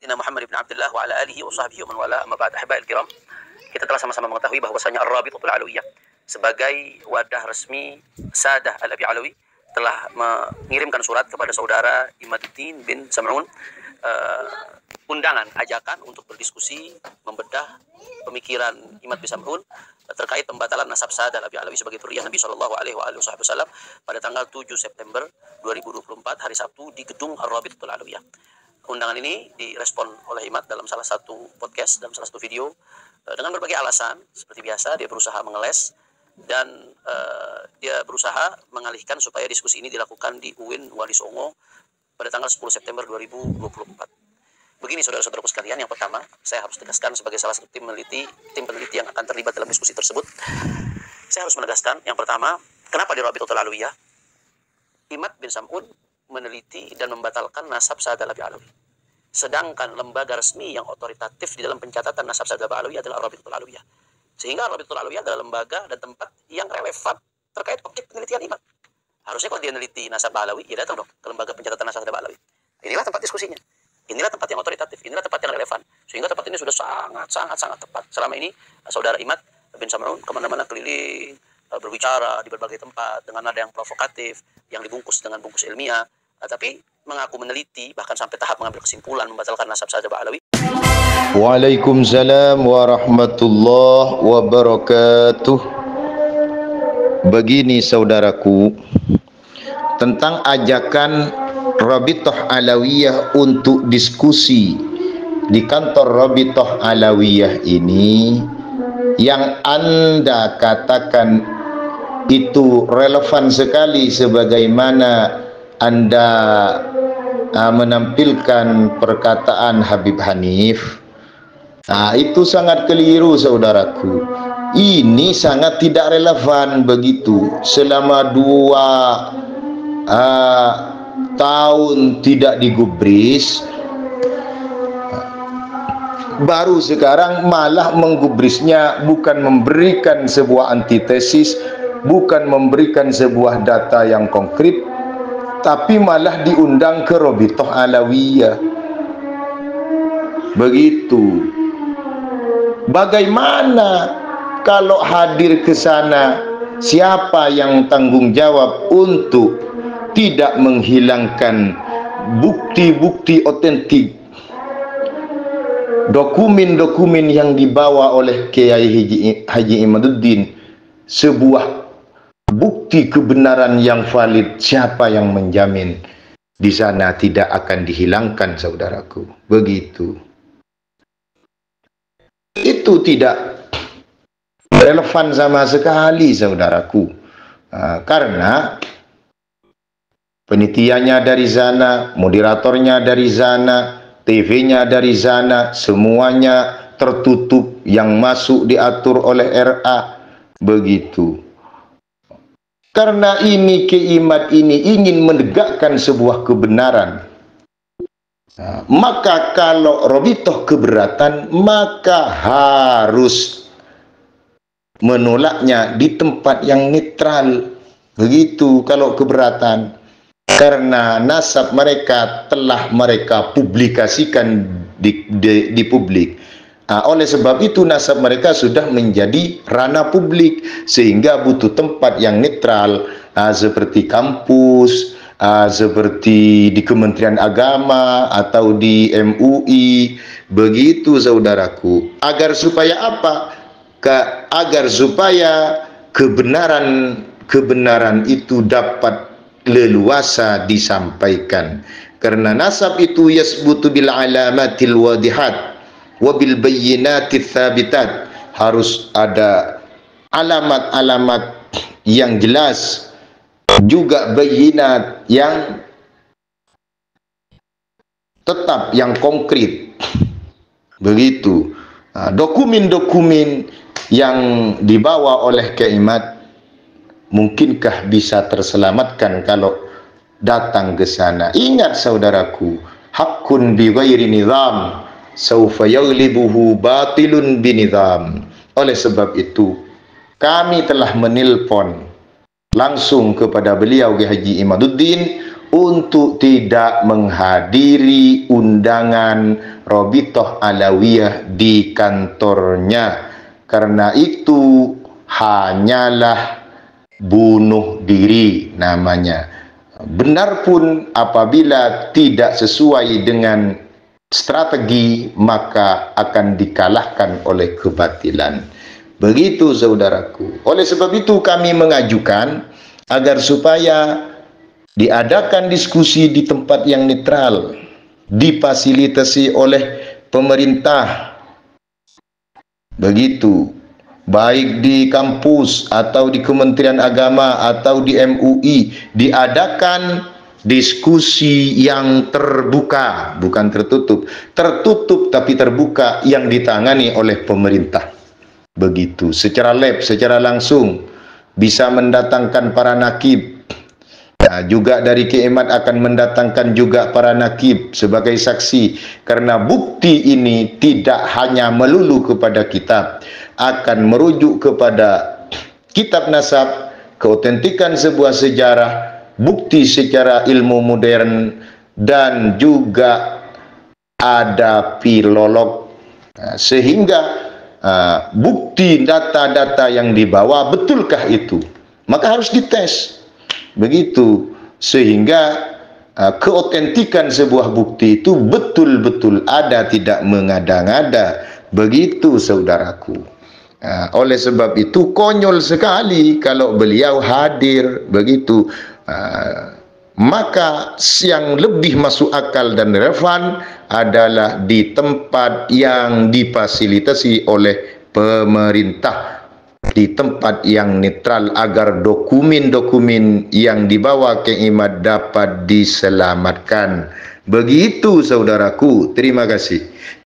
Sayyidina Muhammad ibn Abdullah wa ala alihi wa sahbihi wa man wala, amma ba'd. Ahibahil kiram, kita telah sama-sama mengetahui bahwasanya Ar-Rabitatul Alawiyah sebagai wadah resmi Sadah Al-Abi Alawi telah mengirimkan surat kepada saudara Imaduddin bin Sam'un, undangan, ajakan untuk berdiskusi, membedah pemikiran Imad bin Sam'un terkait pembatalan nasab Sadah Al-Abi Alawi sebagai zuriyah Nabi Shallallahu Alaihi Wasallam pada tanggal 7 September 2024 hari Sabtu di gedung Ar-Rabitatul Alawiyah. Undangan ini direspon oleh Imad dalam salah satu podcast, dalam salah satu video, dengan berbagai alasan. Seperti biasa, dia berusaha mengeles dan dia berusaha mengalihkan supaya diskusi ini dilakukan di UIN Wali Songo pada tanggal 10 September 2024. Begini saudara-saudaraku sekalian, yang pertama saya harus tegaskan sebagai salah satu tim peneliti yang akan terlibat dalam diskusi tersebut. Saya harus menegaskan, yang pertama, kenapa di Rabitatul Alawiyah Imad bin Sam'un meneliti dan membatalkan nasab Sadah Al-Abi Alawi, sedangkan lembaga resmi yang otoritatif di dalam pencatatan nasab Sadah Al-Abi Alawi adalah Rabitatul Alawiyah. Sehingga Rabitatul Alawiyah adalah lembaga dan tempat yang relevan terkait objek penelitian Imad. Harusnya kalau dia meneliti nasab Alawi, ya datang dong ke lembaga pencatatan nasab Sadah Alawi. Inilah tempat diskusinya, inilah tempat yang otoritatif, inilah tempat yang relevan. Sehingga tempat ini sudah sangat tepat. Selama ini saudara Imad bin Sam'un kemana-mana keliling, berbicara di berbagai tempat dengan nada yang provokatif, yang dibungkus dengan bungkus ilmiah, tapi mengaku meneliti, bahkan sampai tahap mengambil kesimpulan membatalkan nasab Sadah Alawi. Waalaikumsalam warahmatullahi wabarakatuh. Begini saudaraku, tentang ajakan Rabithah Alawiyah untuk diskusi di kantor Rabithah Alawiyah ini, yang Anda katakan itu relevan sekali sebagaimana Anda menampilkan perkataan Habib Hanif. Itu sangat keliru saudaraku. Ini sangat tidak relevan begitu. Selama 2 tahun tidak digubris, baru sekarang malah menggubrisnya, bukan memberikan sebuah antitesis, bukan memberikan sebuah data yang konkret, tapi malah diundang ke Rabithah Alawiyah. Begitu. Bagaimana kalau hadir ke sana, siapa yang tanggung jawab untuk tidak menghilangkan bukti-bukti otentik, dokumen-dokumen yang dibawa oleh Kiai Haji Imaduddin, sebuah bukti kebenaran yang valid? Siapa yang menjamin di sana tidak akan dihilangkan, saudaraku? Begitu. Itu tidak relevan sama sekali, saudaraku. Karena penelitiannya dari sana, moderatornya dari sana, TV-nya dari sana, semuanya tertutup, yang masuk diatur oleh RA. Begitu. Karena ini Imad ini ingin menegakkan sebuah kebenaran, maka kalau Rabithah keberatan, maka harus menolaknya di tempat yang netral. Begitu kalau keberatan, karena nasab mereka telah mereka publikasikan di publik. Oleh sebab itu nasab mereka sudah menjadi ranah publik, sehingga butuh tempat yang netral, seperti kampus, seperti di Kementerian Agama atau di MUI. Begitu saudaraku. Agar supaya apa? Agar supaya kebenaran itu dapat leluasa disampaikan. Karena nasab itu yasbutu bil alamatil wadihat wabil bayyinatil thabitat. Harus ada alamat-alamat yang jelas, juga bayinat yang tetap, yang konkret. Begitu. Dokumen-dokumen yang dibawa oleh Imad mungkinkah bisa terselamatkan kalau datang ke sana? Ingat saudaraku, haqqun bi ghairi nizam saufa yaghlibuhu batilun binizam. Oleh sebab itu kami telah menelpon langsung kepada beliau Haji Imaduddin untuk tidak menghadiri undangan Rabithah Alawiyah di kantornya, karena itu hanyalah bunuh diri namanya. Benar pun apabila tidak sesuai dengan strategi, maka akan dikalahkan oleh kebatilan. Begitu saudaraku. Oleh sebab itu kami mengajukan agar supaya diadakan diskusi di tempat yang netral, difasilitasi oleh pemerintah. Begitu. Baik di kampus atau di Kementerian Agama atau di MUI, diadakan diskusi yang terbuka, bukan tertutup. Tertutup tapi terbuka, yang ditangani oleh pemerintah. Begitu, secara live, secara langsung, bisa mendatangkan para nakib. Nah, juga dari Keemat akan mendatangkan juga para nakib sebagai saksi, karena bukti ini tidak hanya melulu kepada kitab, akan merujuk kepada kitab nasab, keotentikan sebuah sejarah, bukti secara ilmu modern, dan juga ada filolog. Nah, sehingga bukti data-data yang dibawa betulkah itu, maka harus dites. Begitu, sehingga keotentikan sebuah bukti itu betul-betul ada, tidak mengada-ngada. Begitu saudaraku. Oleh sebab itu konyol sekali kalau beliau hadir. Begitu, maka yang lebih masuk akal dan relevan adalah di tempat yang difasilitasi oleh pemerintah, di tempat yang netral, agar dokumen-dokumen yang dibawa Keemat dapat diselamatkan. Begitu saudaraku, terima kasih.